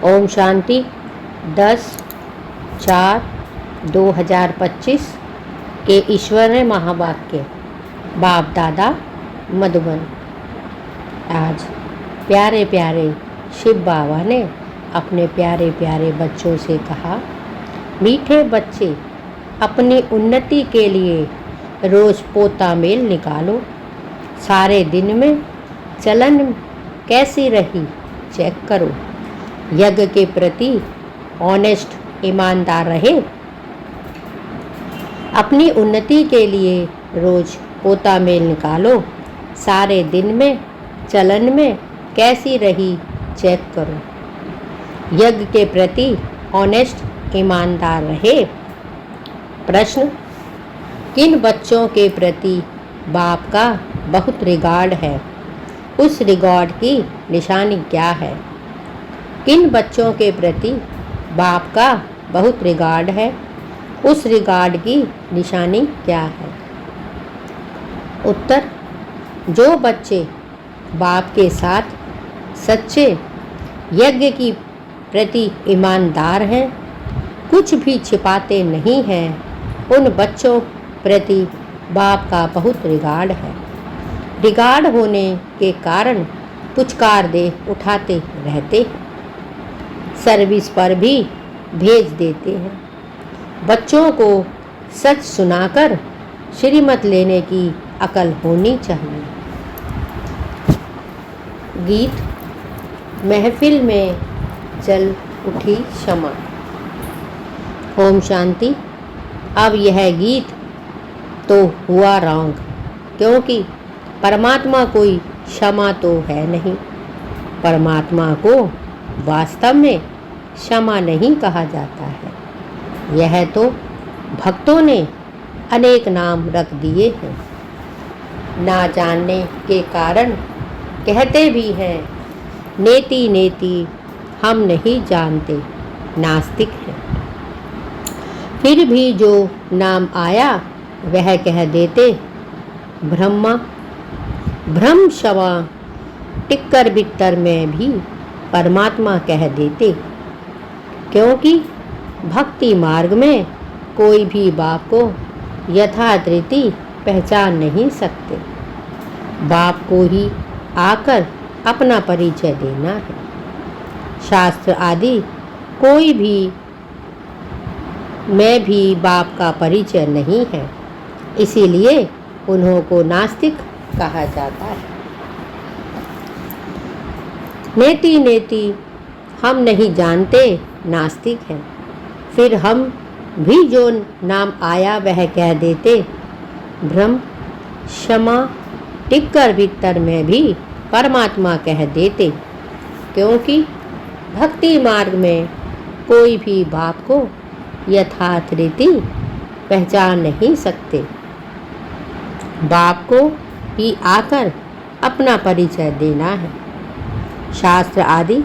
ओम शांति। 10/4/2025 के ईश्वरीय महावाक्य बाप दादा मधुबन। आज प्यारे प्यारे शिव बाबा ने अपने प्यारे प्यारे बच्चों से कहा, मीठे बच्चे, अपनी उन्नति के लिए रोज़ पोता मेल निकालो। सारे दिन में चलन कैसी रही चेक करो। यज्ञ के प्रति ऑनेस्ट ईमानदार रहे। अपनी उन्नति के लिए रोज़ पोता मेल निकालो। सारे दिन में चलन में कैसी रही चेक करो। यज्ञ के प्रति ऑनेस्ट ईमानदार रहे। प्रश्न, किन बच्चों के प्रति बाप का बहुत रिगार्ड है? उस रिगार्ड की निशानी क्या है? किन बच्चों के प्रति बाप का बहुत रिगार्ड है? उस रिगार्ड की निशानी क्या है? उत्तर, जो बच्चे बाप के साथ सच्चे यज्ञ की प्रति ईमानदार हैं, कुछ भी छिपाते नहीं हैं, उन बच्चों प्रति बाप का बहुत रिगार्ड है। रिगार्ड होने के कारण पुचकार दे उठाते रहते हैं, सर्विस पर भी भेज देते हैं। बच्चों को सच सुनाकर श्रीमत लेने की अकल होनी चाहिए। गीत, महफिल में चल उठी क्षमा। ओम शांति। अब यह गीत तो हुआ रॉन्ग, क्योंकि परमात्मा कोई क्षमा तो है नहीं। परमात्मा को वास्तव में क्षमा नहीं कहा जाता है। यह तो भक्तों ने अनेक नाम रख दिए हैं। ना जानने के कारण कहते भी हैं, नेति नेति हम नहीं जानते, नास्तिक हैं। फिर भी जो नाम आया वह कह देते, ब्रह्मा ब्रह्म क्षमा। टिक्कर बिट्टर में भी परमात्मा कह देते, क्योंकि भक्ति मार्ग में कोई भी बाप को यथार्थ रीति पहचान नहीं सकते। बाप को ही आकर अपना परिचय देना है। शास्त्र आदि कोई भी में भी बाप का परिचय नहीं है, इसीलिए उन्हों को नास्तिक कहा जाता है। नेति नेति हम नहीं जानते, नास्तिक हैं। फिर हम भी जो नाम आया वह कह देते, ब्रह्म क्षमा। टिक्कर बिट्टर में भी परमात्मा कह देते, क्योंकि भक्ति मार्ग में कोई भी बाप को यथार्थ रीति पहचान नहीं सकते। बाप को ही आकर अपना परिचय देना है। शास्त्र आदि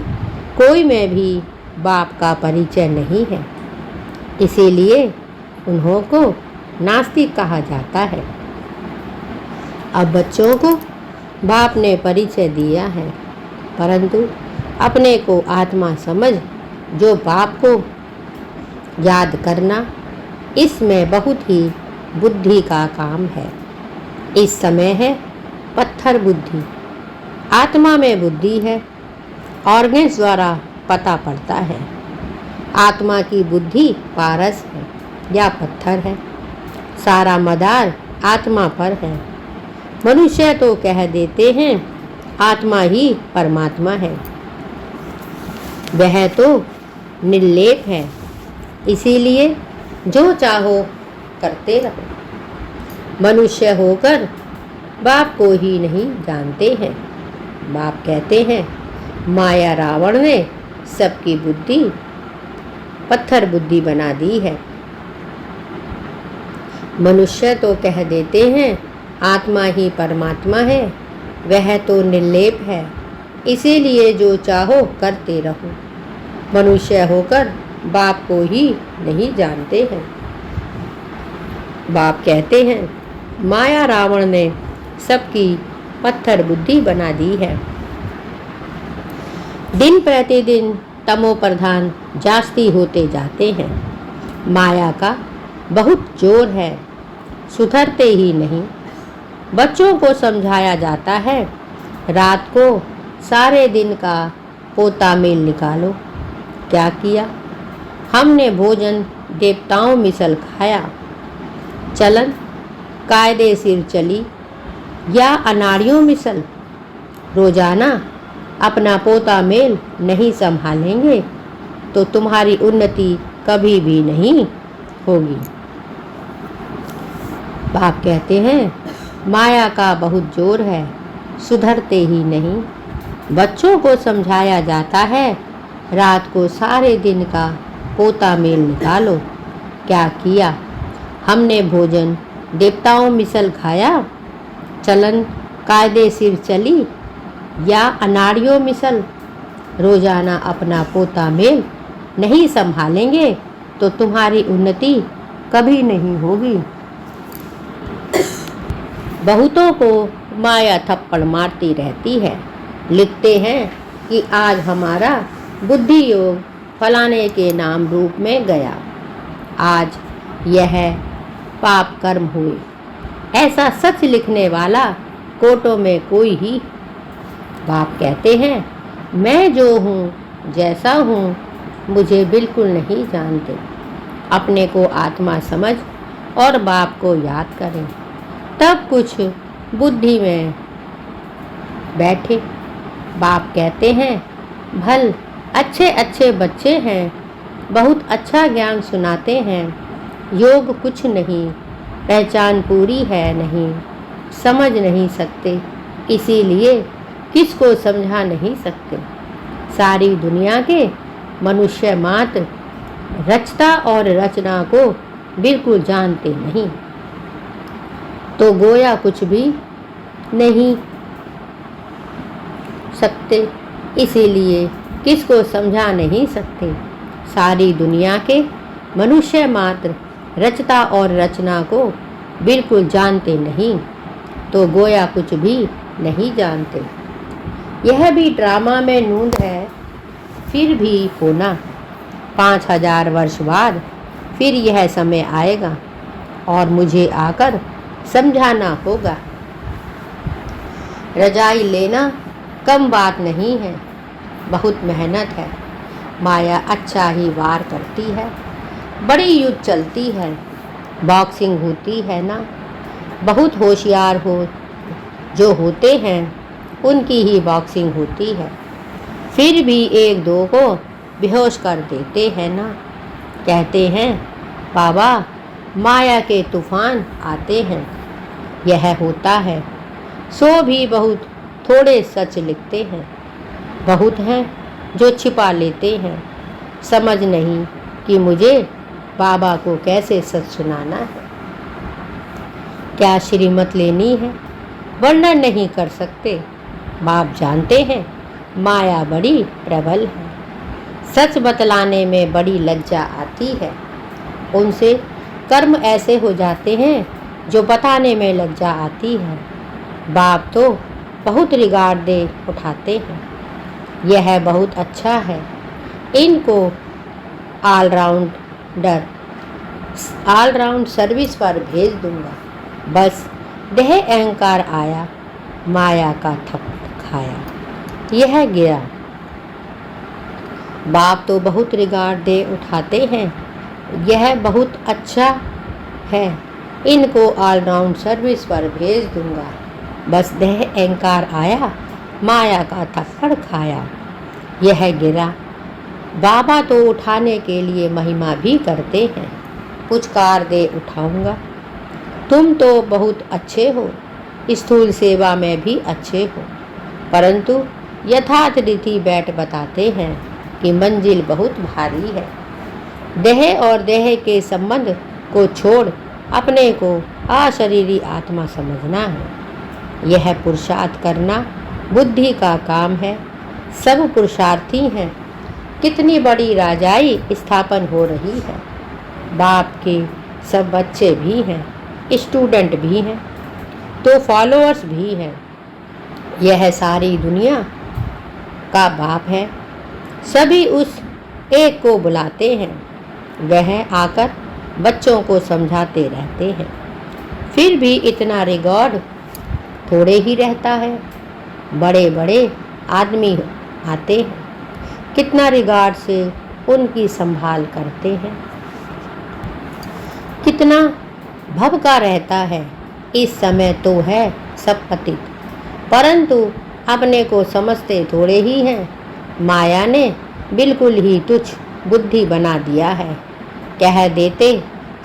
कोई में भी बाप का परिचय नहीं है, इसीलिए उन्हों को नास्तिक कहा जाता है। अब बच्चों को बाप ने परिचय दिया है, परंतु अपने को आत्मा समझ जो बाप को याद करना, इसमें बहुत ही बुद्धि का काम है। इस समय है पत्थर बुद्धि, आत्मा में बुद्धि है। ऑर्गन्स द्वारा पता पड़ता है। आत्मा की बुद्धि पारस है या पत्थर है। सारा मदार आत्मा पर है। मनुष्य तो कह देते हैं आत्मा ही परमात्मा है। वह तो निर्लेप है, इसीलिए जो चाहो करते रहो। मनुष्य होकर बाप को ही नहीं जानते हैं। बाप कहते हैं, माया रावण ने सबकी बुद्धि पत्थर बुद्धि बना दी है। मनुष्य तो कह देते हैं आत्मा ही परमात्मा है, वह तो निर्लेप है, इसीलिए जो चाहो करते रहो। मनुष्य होकर बाप को ही नहीं जानते हैं। बाप कहते हैं, माया रावण ने सबकी पत्थर बुद्धि बना दी है। दिन प्रतिदिन तमो प्रधान जास्ती होते जाते हैं। माया का बहुत जोर है, सुधरते ही नहीं। बच्चों को समझाया जाता है, रात को सारे दिन का पोता मेल निकालो। क्या किया? हमने भोजन देवताओं मिसल खाया। चलन कायदे सिर चली या अनाड़ियों मिसल। रोजाना अपना पोता मेल नहीं संभालेंगे तो तुम्हारी उन्नति कभी भी नहीं होगी। बाप कहते हैं, माया का बहुत जोर है, सुधरते ही नहीं। बच्चों को समझाया जाता है, रात को सारे दिन का पोता मेल निकालो। क्या किया? हमने भोजन देवताओं मिसल खाया। चलन कायदे सिर चली या अनाड़ियों मिसल। रोजाना अपना पोता मेल नहीं संभालेंगे तो तुम्हारी उन्नति कभी नहीं होगी। बहुतों को माया थप्पड़ मारती रहती है। लिखते हैं कि आज हमारा बुद्धि योग फलाने के नाम रूप में गया, आज यह पाप कर्म हुए। ऐसा सच लिखने वाला कोटों में कोई ही। बाप कहते हैं, मैं जो हूँ जैसा हूँ मुझे बिल्कुल नहीं जानते। अपने को आत्मा समझ और बाप को याद करें, तब कुछ बुद्धि में बैठे। बाप कहते हैं, भल अच्छे अच्छे बच्चे हैं, बहुत अच्छा ज्ञान सुनाते हैं। योग कुछ नहीं, पहचान पूरी है नहीं, समझ नहीं सकते, इसीलिए किसको समझा नहीं सकते। सारी दुनिया के मनुष्य मात्र रचता और रचना को बिल्कुल जानते नहीं, तो गोया कुछ भी नहीं सकते, इसीलिए किसको समझा नहीं सकते। सारी दुनिया के मनुष्य मात्र रचता और रचना को बिल्कुल जानते नहीं, तो गोया कुछ भी नहीं जानते। यह भी ड्रामा में नूंद है, फिर भी होना। 5000 वर्ष बाद फिर यह समय आएगा और मुझे आकर समझाना होगा। रजाई लेना कम बात नहीं है, बहुत मेहनत है। माया अच्छा ही वार करती है, बड़ी युद्ध चलती है, बॉक्सिंग होती है ना। बहुत होशियार हो जो होते हैं उनकी ही बॉक्सिंग होती है, फिर भी एक दो को बेहोश कर देते हैं ना। कहते हैं, बाबा माया के तूफान आते हैं, यह होता है। सो भी बहुत थोड़े सच लिखते हैं, बहुत हैं जो छिपा लेते हैं। समझ नहीं कि मुझे बाबा को कैसे सच सुनाना है। क्या श्रीमत लेनी है, वर्णन नहीं कर सकते। बाप जानते हैं माया बड़ी प्रबल है, सच बतलाने में बड़ी लज्जा आती है। उनसे कर्म ऐसे हो जाते हैं जो बताने में लज्जा आती है। बाप तो बहुत रिगार्ड दे उठाते हैं, यह बहुत अच्छा है। इनको ऑलराउंड सर्विस पर भेज दूंगा। बस देह अहंकार आया, माया का थप्पड़ खाया, यह गिरा। बाप तो बहुत रिगार्ड दे उठाते हैं, यह बहुत अच्छा है। इनको ऑलराउंड सर्विस पर भेज दूंगा। बस देह अहंकार आया, माया का थप्पड़ खाया, यह गिरा। बाबा तो उठाने के लिए महिमा भी करते हैं, पुचकार दे उठाऊंगा। तुम तो बहुत अच्छे हो, स्थूल सेवा में भी अच्छे हो, परंतु यथार्थ रीति बैठ बताते हैं कि मंजिल बहुत भारी है। देह और देह के संबंध को छोड़ अपने को अशरीरी आत्मा समझना है। यह पुरुषार्थ करना बुद्धि का काम है। सब पुरुषार्थी हैं। कितनी बड़ी राजाई स्थापन हो रही है। बाप के सब बच्चे भी हैं, स्टूडेंट भी हैं, तो फॉलोअर्स भी हैं। यह सारी दुनिया का बाप है। सभी उस एक को बुलाते हैं। वह आकर बच्चों को समझाते रहते हैं। फिर भी इतना रिकॉर्ड थोड़े ही रहता है। बड़े बड़े आदमी आते हैं, कितना रिगार्ड से उनकी संभाल करते हैं, कितना भभका रहता है। इस समय तो है सब पतित, परंतु अपने को समझते थोड़े ही हैं। माया ने बिल्कुल ही तुच्छ बुद्धि बना दिया है। कह देते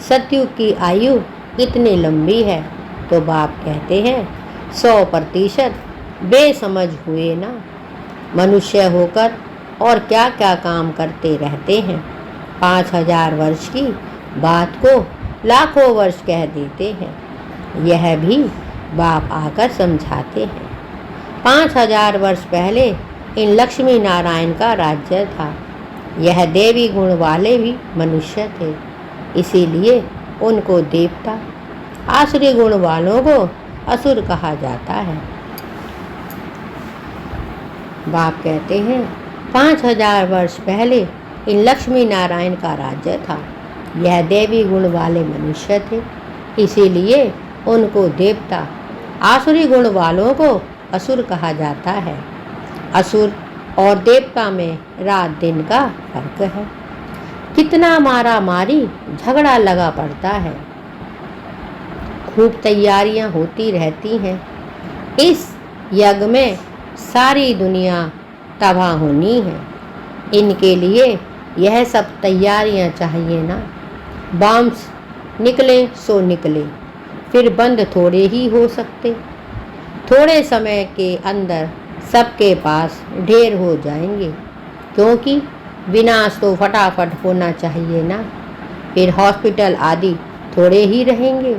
सतयुग की आयु इतनी लंबी है, तो बाप कहते हैं 100% बेसमझ हुए ना। मनुष्य होकर और क्या क्या काम करते रहते हैं। 5000 वर्ष की बात को लाखों वर्ष कह देते हैं। यह भी बाप आकर समझाते हैं। 5000 वर्ष पहले इन लक्ष्मी नारायण का राज्य था। यह देवी गुण वाले भी मनुष्य थे, इसीलिए उनको देवता, आसुरी गुण वालों को असुर कहा जाता है। बाप कहते हैं 5000 वर्ष पहले इन लक्ष्मी नारायण का राज्य था। यह देवी गुण वाले मनुष्य थे, इसीलिए उनको देवता, आसुरी गुण वालों को असुर कहा जाता है। असुर और देवता में रात दिन का फर्क है। कितना मारा मारी झगड़ा लगा पड़ता है। खूब तैयारियां होती रहती हैं। इस यज्ञ में सारी दुनिया तबाह होनी है। इनके लिए यह सब तैयारियां चाहिए ना। बॉम्ब्स निकले सो निकले, फिर बंद थोड़े ही हो सकते। थोड़े समय के अंदर सबके पास ढेर हो जाएंगे, क्योंकि विनाश तो फटाफट होना चाहिए ना। फिर हॉस्पिटल आदि थोड़े ही रहेंगे,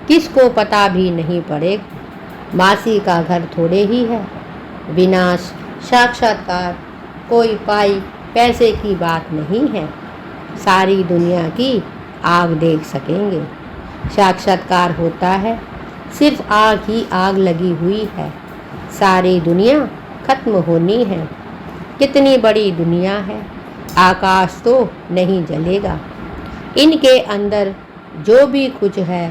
किसको पता भी नहीं पड़ेगा। मासी का घर थोड़े ही है। विनाश साक्षात्कार कोई पाई पैसे की बात नहीं है। सारी दुनिया की आग देख सकेंगे। साक्षात्कार होता है, सिर्फ आग ही आग लगी हुई है। सारी दुनिया खत्म होनी है। कितनी बड़ी दुनिया है। आकाश तो नहीं जलेगा। इनके अंदर जो भी कुछ है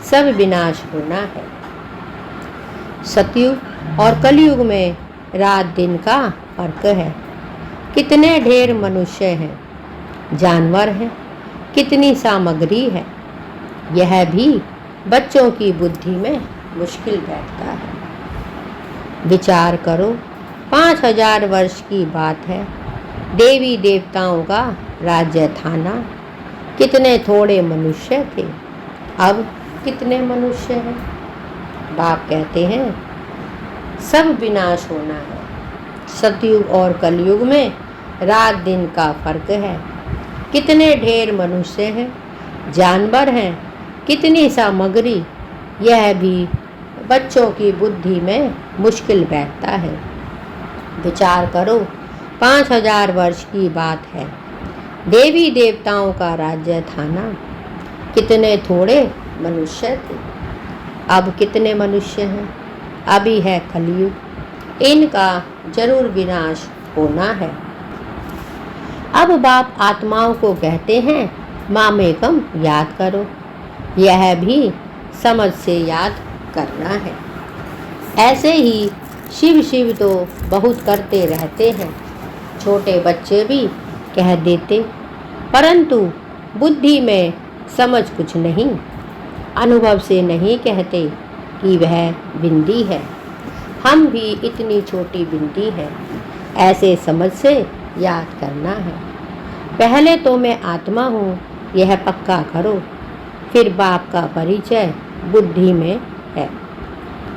सब विनाश होना है। सतयुग और कलयुग में रात दिन का फर्क है। कितने ढेर मनुष्य हैं, जानवर हैं, कितनी सामग्री है। यह भी बच्चों की बुद्धि में मुश्किल बैठता है। विचार करो, 5000 वर्ष की बात है। देवी देवताओं का राज्य था ना। कितने थोड़े मनुष्य थे, अब कितने मनुष्य हैं। बाप कहते हैं सब विनाश होना है। सतयुग और कलयुग में रात दिन का फर्क है। कितने ढेर मनुष्य हैं, जानवर हैं, कितनी सामग्री। यह भी बच्चों की बुद्धि में मुश्किल बैठता है। विचार करो, 5000 वर्ष की बात है। देवी देवताओं का राज्य था ना। कितने थोड़े मनुष्य थे, अब कितने मनुष्य हैं। अभी है कलयुग, इनका जरूर विनाश होना है। अब बाप आत्माओं को कहते हैं मामेकम याद करो। यह भी समझ से याद करना है। ऐसे ही शिव शिव तो बहुत करते रहते हैं। छोटे बच्चे भी कह देते, परंतु बुद्धि में समझ कुछ नहीं। अनुभव से नहीं कहते कि वह बिंदी है। हम भी इतनी छोटी बिंदी हैं। ऐसे समझ से याद करना है। पहले तो मैं आत्मा हूँ, यह पक्का करो। फिर बाप का परिचय बुद्धि में है।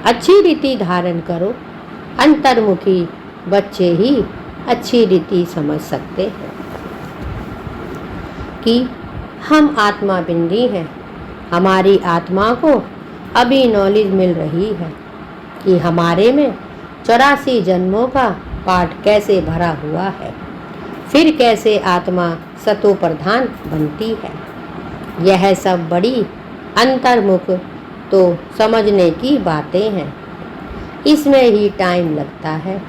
अच्छी रीति धारण करो। अंतर्मुखी बच्चे ही अच्छी रीति समझ सकते हैं कि हम आत्मा बिंदी हैं। हमारी आत्मा को अभी नॉलेज मिल रही है कि हमारे में 84 जन्मों का पाठ कैसे भरा हुआ है। फिर कैसे आत्मा सतो प्रधान बनती है। यह सब बड़ी अंतर्मुख तो समझने की बातें हैं। इसमें ही टाइम लगता है।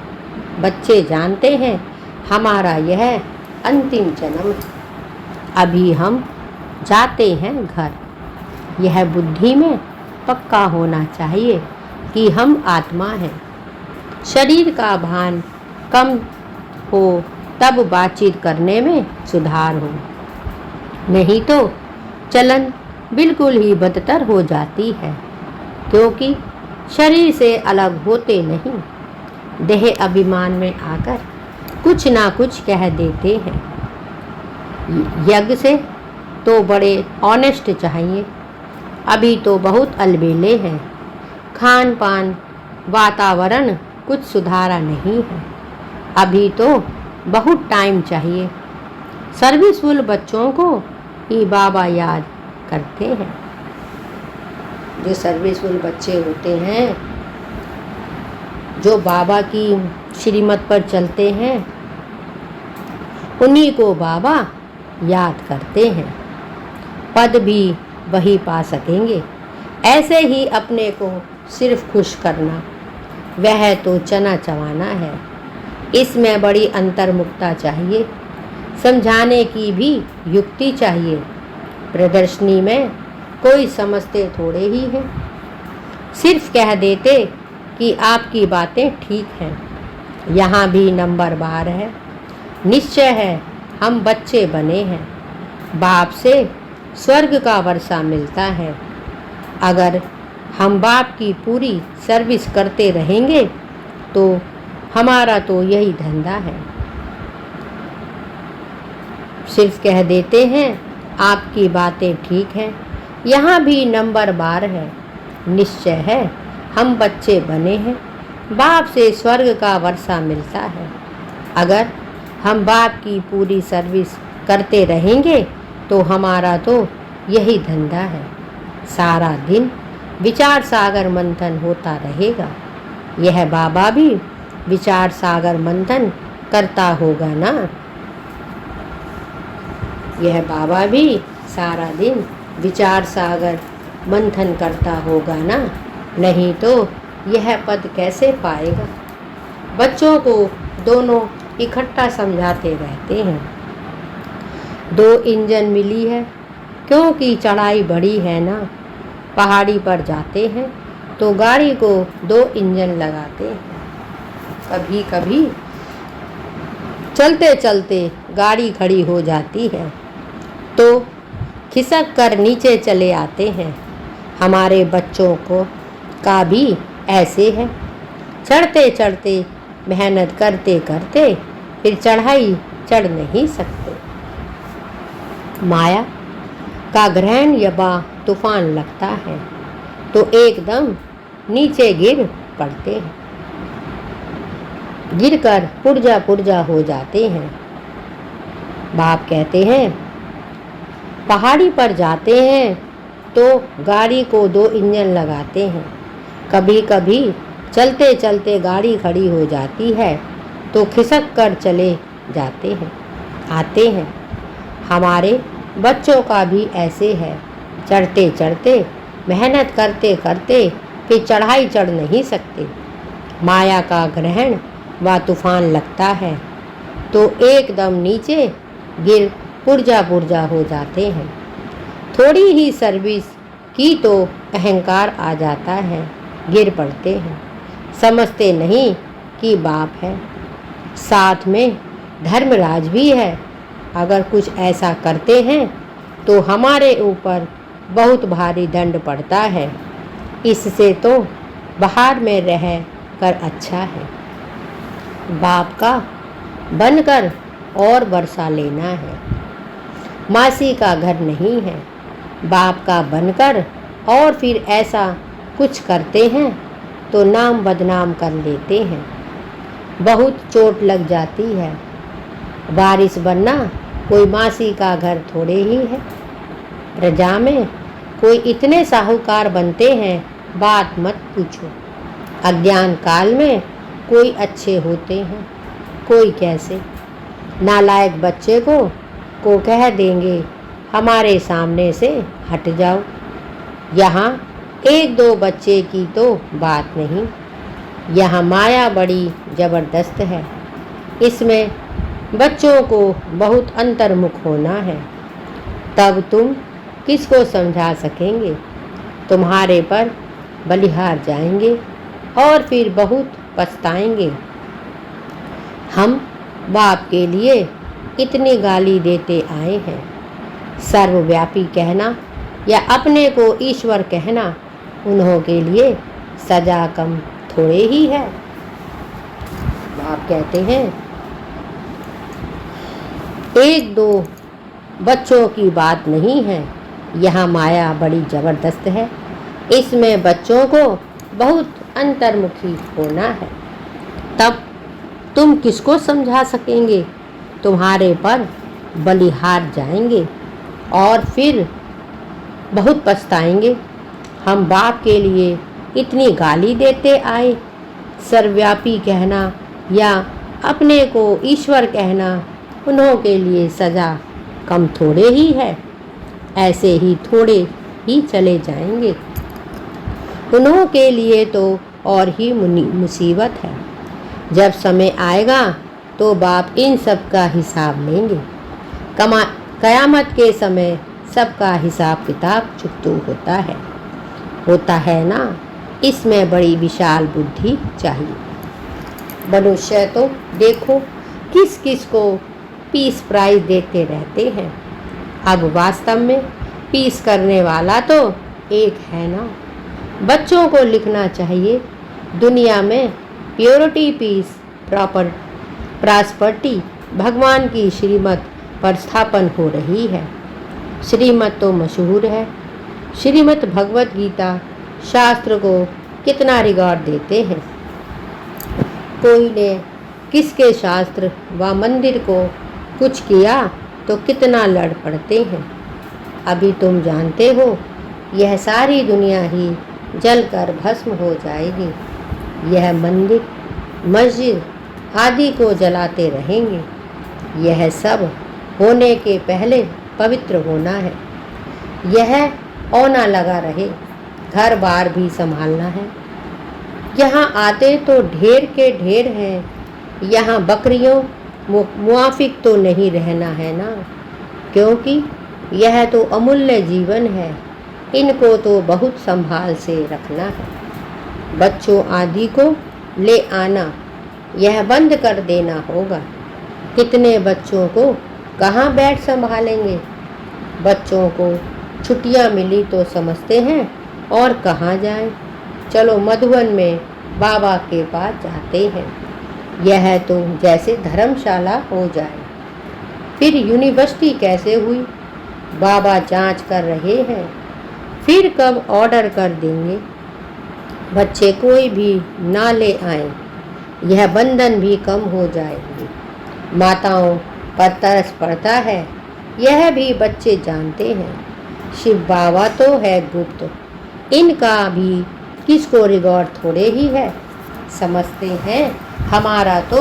बच्चे जानते हैं हमारा यह अंतिम जन्म है। अभी हम जाते हैं घर। यह बुद्धि में पक्का होना चाहिए कि हम आत्मा हैं। शरीर का भान कम हो तब बातचीत करने में सुधार हो, नहीं तो चलन बिल्कुल ही बदतर हो जाती है, क्योंकि शरीर से अलग होते नहीं, देह अभिमान में आकर कुछ ना कुछ कह देते हैं। यज्ञ से तो बड़े ऑनेस्ट चाहिए, अभी तो बहुत अलबेले हैं। खान पान वातावरण कुछ सुधारा नहीं है, अभी तो बहुत टाइम चाहिए। सर्विसफुल बच्चों को ही बाबा याद करते हैं। जो सर्विसफुल बच्चे होते हैं, जो बाबा की श्रीमत पर चलते हैं, उन्हीं को बाबा याद करते हैं। पद भी वही पा सकेंगे। ऐसे ही अपने को सिर्फ खुश करना, वह तो चना चबाना है। इसमें बड़ी अंतर्मुखता चाहिए, समझाने की भी युक्ति चाहिए। प्रदर्शनी में कोई समझते थोड़े ही हैं, सिर्फ कह देते कि आपकी बातें ठीक हैं। यहाँ भी नंबर बार है। निश्चय है हम बच्चे बने हैं, बाप से स्वर्ग का वर्षा मिलता है। अगर हम बाप की पूरी सर्विस करते रहेंगे तो हमारा तो यही धंधा है। सिर्फ कह देते हैं आपकी बातें ठीक हैं। यहाँ भी नंबर बार है। निश्चय है हम बच्चे बने हैं, बाप से स्वर्ग का वर्षा मिलता है। अगर हम बाप की पूरी सर्विस करते रहेंगे तो हमारा तो यही धंधा है। सारा दिन विचार सागर मंथन होता रहेगा। यह बाबा भी विचार सागर मंथन करता होगा ना। यह बाबा भी सारा दिन विचार सागर मंथन करता होगा ना, नहीं तो यह पद कैसे पाएगा। बच्चों को दोनों इकट्ठा समझाते रहते हैं। 2 इंजन मिली है, क्योंकि चढ़ाई बड़ी है ना। पहाड़ी पर जाते हैं तो गाड़ी को 2 इंजन लगाते हैं। कभी कभी चलते चलते गाड़ी खड़ी हो जाती है तो खिसक कर नीचे चले आते हैं। हमारे बच्चों को का भी ऐसे है। चढ़ते चढ़ते मेहनत करते करते फिर चढ़ाई चढ़ नहीं सकते। माया का ग्रहण या तूफान लगता है तो एकदम नीचे गिर पड़ते हैं, गिरकर पुर्जा पुर्जा हो जाते हैं। बाप कहते हैं पहाड़ी पर जाते हैं तो गाड़ी को 2 इंजन लगाते हैं। कभी कभी चलते चलते गाड़ी खड़ी हो जाती है तो खिसक कर चले जाते हैं आते हैं। हमारे बच्चों का भी ऐसे है। चढ़ते चढ़ते मेहनत करते करते फिर चढ़ाई चढ़ नहीं सकते। माया का ग्रहण व तूफान लगता है तो एकदम नीचे गिर पुर्जा पुर्जा हो जाते हैं। थोड़ी ही सर्विस की तो अहंकार आ जाता है, गिर पड़ते हैं। समझते नहीं कि बाप है, साथ में धर्मराज भी है। अगर कुछ ऐसा करते हैं तो हमारे ऊपर बहुत भारी दंड पड़ता है। इससे तो बाहर में रह कर अच्छा है। बाप का बनकर और वर्षा लेना है। मासी का घर नहीं है। बाप का बनकर और फिर ऐसा कुछ करते हैं तो नाम बदनाम कर लेते हैं। बहुत चोट लग जाती है। वारिस बनना कोई मासी का घर थोड़े ही है। प्रजा में कोई इतने साहूकार बनते हैं, बात मत पूछो। अज्ञान काल में कोई अच्छे होते हैं, कोई कैसे। नालायक बच्चे को कह देंगे हमारे सामने से हट जाओ। यहाँ 1-2 बच्चे की तो बात नहीं, यहाँ माया बड़ी ज़बरदस्त है। इसमें बच्चों को बहुत अंतर्मुख होना है, तब तुम किसको समझा सकेंगे। तुम्हारे पर बलिहार जाएंगे और फिर बहुत पछताएंगे। हम बाप के लिए इतनी गाली देते आए हैं। सर्वव्यापी कहना या अपने को ईश्वर कहना उन्हों के लिए सजा कम थोड़े ही है। बाप कहते हैं, एक दो बच्चों की बात नहीं है, यहाँ माया बड़ी ज़बरदस्त है। इसमें बच्चों को बहुत अंतर्मुखी होना है, तब तुम किसको समझा सकेंगे। तुम्हारे पर बलिहार जाएंगे और फिर बहुत पछताएंगे। हम बाप के लिए इतनी गाली देते आए। सर्वव्यापी कहना या अपने को ईश्वर कहना उन्हों के लिए सज़ा कम थोड़े ही है। ऐसे ही थोड़े ही चले जाएंगे। उन्हों के लिए तो और ही मुसीबत है। जब समय आएगा तो बाप इन सब का हिसाब लेंगे। कयामत के समय सबका हिसाब किताब चुकतू होता है ना। इसमें बड़ी विशाल बुद्धि चाहिए। मनुष्य तो देखो किस किस को पीस प्राइज देते रहते हैं। अब वास्तव में पीस करने वाला तो एक है ना। बच्चों को लिखना चाहिए, दुनिया में प्योरिटी, पीस, प्रॉस्पर्टी भगवान की श्रीमत पर स्थापन हो रही है। श्रीमत तो मशहूर है। श्रीमत भगवत गीता शास्त्र को कितना रिगार्ड देते हैं। कोई ने किसके शास्त्र व मंदिर को कुछ किया तो कितना लड़ पड़ते हैं। अभी तुम जानते हो यह सारी दुनिया ही जलकर भस्म हो जाएगी। यह मंदिर, मस्जिद आदि को जलाते रहेंगे। यह सब होने के पहले पवित्र होना है। यह औना लगा रहे, घर बार भी संभालना है। यहाँ आते तो ढेर के ढेर हैं। यहाँ बकरियों मुआफिक तो नहीं रहना है ना, क्योंकि यह तो अमूल्य जीवन है। इनको तो बहुत संभाल से रखना है। बच्चों आदि को ले आना, यह बंद कर देना होगा। कितने बच्चों को कहाँ बैठ संभालेंगे। बच्चों को छुट्टियाँ मिली तो समझते हैं और कहाँ जाएं। चलो मधुबन में बाबा के पास जाते हैं। यह तो जैसे धर्मशाला हो जाए। फिर यूनिवर्सिटी कैसे हुई, बाबा जांच कर रहे हैं। फिर कब ऑर्डर कर देंगे। बच्चे कोई भी ना ले आए, यह बंधन भी कम हो जाएंगे। माताओं पर तरस पड़ता है, यह भी बच्चे जानते हैं। शिव बाबा तो है गुप्त, इनका भी किसको रिकॉर्ड थोड़े ही है। समझते हैं हमारा तो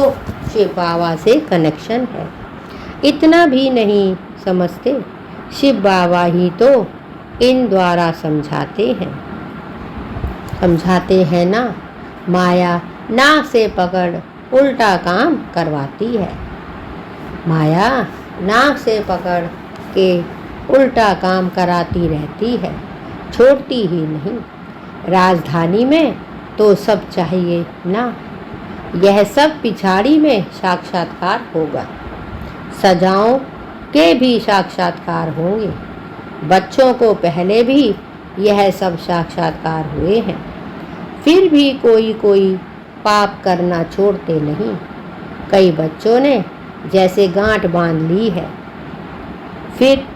शिव बाबा से कनेक्शन है। इतना भी नहीं समझते, शिव बाबा ही तो इन द्वारा समझाते हैं ना। माया नाक से पकड़ उल्टा काम करवाती है। माया नाक से पकड़ के उल्टा काम कराती रहती है, छोड़ती ही नहीं। राजधानी में तो सब चाहिए ना। यह सब पिछाड़ी में साक्षात्कार होगा। सजाओं के भी साक्षात्कार होंगे। बच्चों को पहले भी यह सब साक्षात्कार हुए हैं। फिर भी कोई पाप करना छोड़ते नहीं। कई बच्चों ने जैसे गांठ बांध ली है, फिर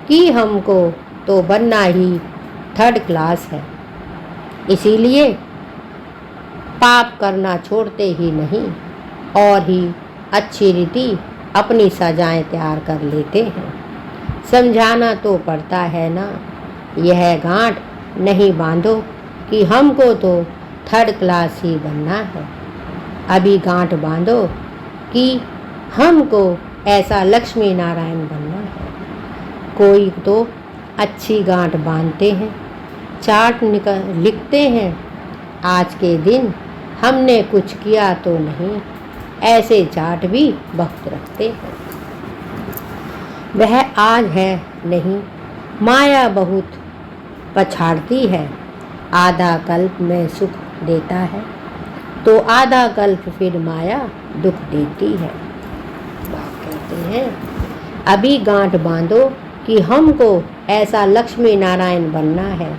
कि हमको तो बनना ही थर्ड क्लास है, इसीलिए पाप करना छोड़ते ही नहीं और ही अच्छी रीति अपनी सजाएं तैयार कर लेते हैं। समझाना तो पड़ता है ना। यह गांठ नहीं बांधो कि हमको तो थर्ड क्लास ही बनना है। अभी गांठ बांधो कि हमको ऐसा लक्ष्मी नारायण बनना है। कोई तो अच्छी गांठ बांधते हैं, चार्ट लिखते हैं। आज के दिन हमने कुछ किया तो नहीं, ऐसे जाट भी बहुत रखते हैं। वह आज है नहीं, माया बहुत पछाड़ती है, आधा कल्प में सुख देता है, तो आधा कल्प फिर माया दुख देती है। बाप कहते हैं, अभी गांठ बांधो कि हमको ऐसा लक्ष्मी नारायण बनना है।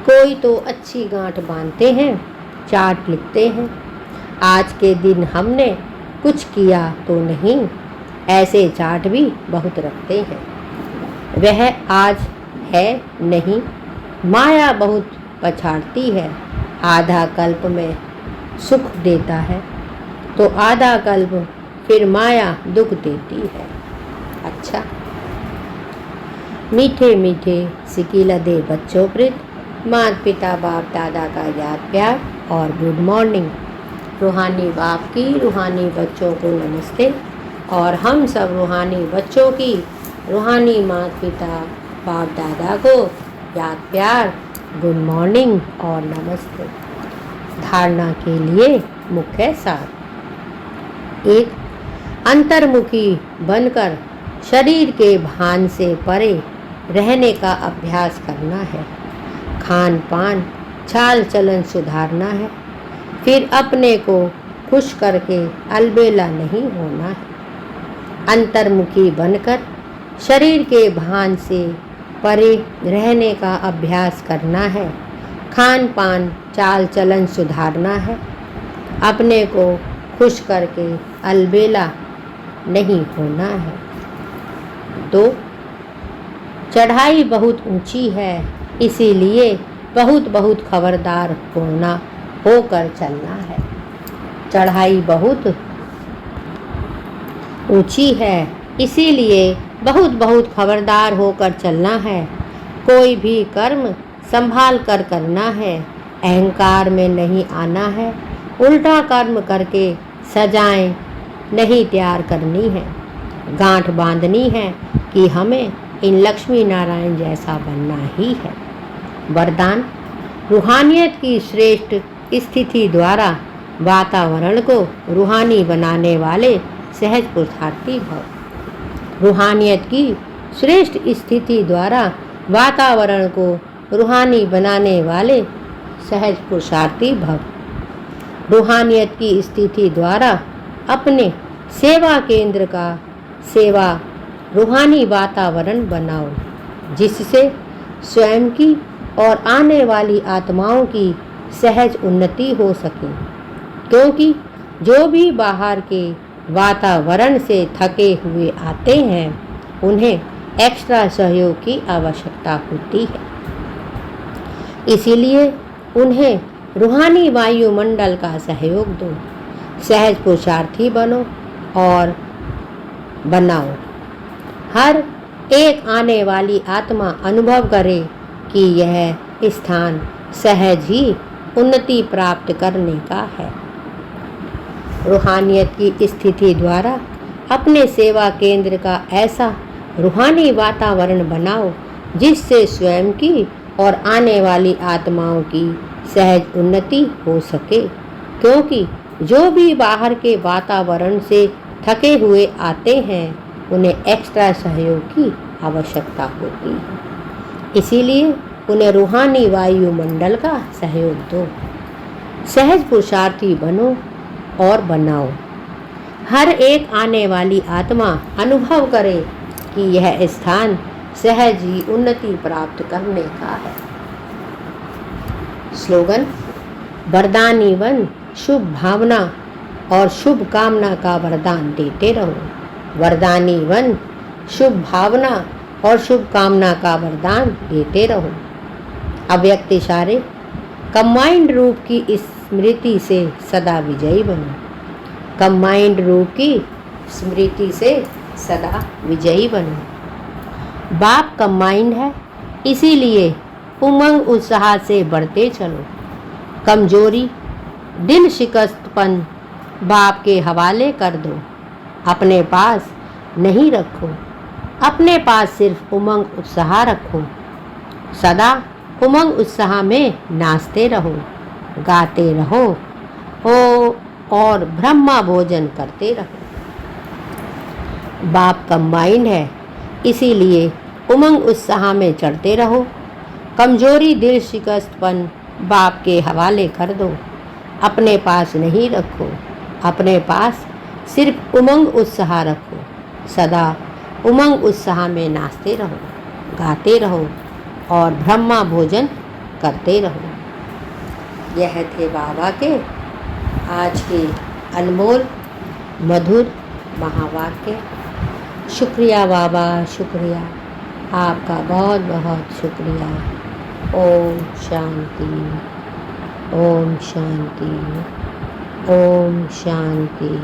कोई तो अच्छी गांठ बांधते हैं, चार्ट लिखते हैं, आज के दिन हमने कुछ किया तो नहीं, ऐसे चार्ट भी बहुत रखते हैं। वह आज है नहीं, माया बहुत पछाड़ती है, आधा कल्प में सुख देता है, तो आधा कल्प फिर माया दुख देती है। अच्छा, मीठे मीठे सिकीला दे बच्चों प्रीत, माता पिता बाप दादा का याद प्यार और गुड मॉर्निंग। रूहानी बाप की रूहानी बच्चों को नमस्ते, और हम सब रूहानी बच्चों की रूहानी माता पिता बाप दादा को याद प्यार, गुड मॉर्निंग और नमस्ते। धारणा के लिए मुख्य सार। एक, अंतर्मुखी बनकर शरीर के भान से परे रहने का अभ्यास करना है। खान पान चाल चलन सुधारना है। फिर अपने को खुश करके अलबेला नहीं होना है। अंतर्मुखी बनकर शरीर के भान से परे रहने का अभ्यास करना है। खान पान चाल चलन सुधारना है। अपने को खुश करके अलबेला नहीं होना है। 2, चढ़ाई बहुत ऊंची है, इसीलिए बहुत बहुत खबरदार होकर चलना है। चढ़ाई बहुत ऊंची है, इसीलिए बहुत बहुत खबरदार होकर चलना है। कोई भी कर्म संभाल कर करना है, अहंकार में नहीं आना है। उल्टा कर्म करके सजाएं नहीं तैयार करनी है। गांठ बांधनी है कि हमें इन लक्ष्मी नारायण जैसा बनना ही है। वरदान, रूहानियत की श्रेष्ठ स्थिति द्वारा वातावरण को रूहानी बनाने वाले सहज पुरुषार्थी भव। रूहानियत की श्रेष्ठ स्थिति द्वारा वातावरण को रूहानी बनाने वाले सहज पुरुषार्थी भव। रूहानियत की स्थिति द्वारा अपने सेवा केंद्र का सेवा रूहानी वातावरण बनाओ, जिससे स्वयं की और आने वाली आत्माओं की सहज उन्नति हो सके। क्योंकि जो भी बाहर के वातावरण से थके हुए आते हैं, उन्हें एक्स्ट्रा सहयोग की आवश्यकता होती है। इसीलिए उन्हें रूहानी वायुमंडल का सहयोग दो। सहज पुरुषार्थी बनो और बनाओ। हर एक आने वाली आत्मा अनुभव करे कि यह स्थान सहज ही उन्नति प्राप्त करने का है। रूहानियत की स्थिति द्वारा अपने सेवा केंद्र का ऐसा रूहानी वातावरण बनाओ, जिससे स्वयं की और आने वाली आत्माओं की सहज उन्नति हो सके। क्योंकि जो भी बाहर के वातावरण से थके हुए आते हैं, उन्हें एक्स्ट्रा सहयोग की आवश्यकता होती है। इसीलिए उन्हें रूहानी वायुमंडल का सहयोग दो। सहज पुरुषार्थी बनो और बनाओ। हर एक आने वाली आत्मा अनुभव करे कि यह स्थान सहज ही उन्नति प्राप्त करने का है। स्लोगन, वरदानी वन शुभ भावना और शुभ कामना का वरदान देते रहो। वरदानी वन शुभ भावना और शुभ कामना का वरदान देते रहो। अव्यक्त इशारे, कंबाइंड रूप की स्मृति से सदा विजयी बनो। कंबाइंड रूप की स्मृति से सदा विजयी बनो। बाप कंबाइंड है, इसीलिए उमंग उत्साह से बढ़ते चलो। कमजोरी, दिल शिकस्तपन बाप के हवाले कर दो। अपने पास नहीं रखो, अपने पास सिर्फ उमंग उत्साह रखो। सदा उमंग उत्साह में नाचते रहो, गाते रहो। ओ और ब्रह्मा भोजन करते रहो। बाप कंबाइंड है, इसीलिए उमंग उत्साह में चढ़ते रहो। कमजोरी दिल शिकस्तपन बाप के हवाले कर दो, अपने पास नहीं रखो। अपने पास सिर्फ उमंग उत्साह रखो। सदा उमंग उत्साह में नाचते रहो, गाते रहो और ब्रह्मा भोजन करते रहो। यह थे बाबा के आज के अनमोल मधुर महावाक्य। शुक्रिया बाबा, शुक्रिया, आपका बहुत बहुत शुक्रिया। ओम शांति, ओम शांति, ओम शांति।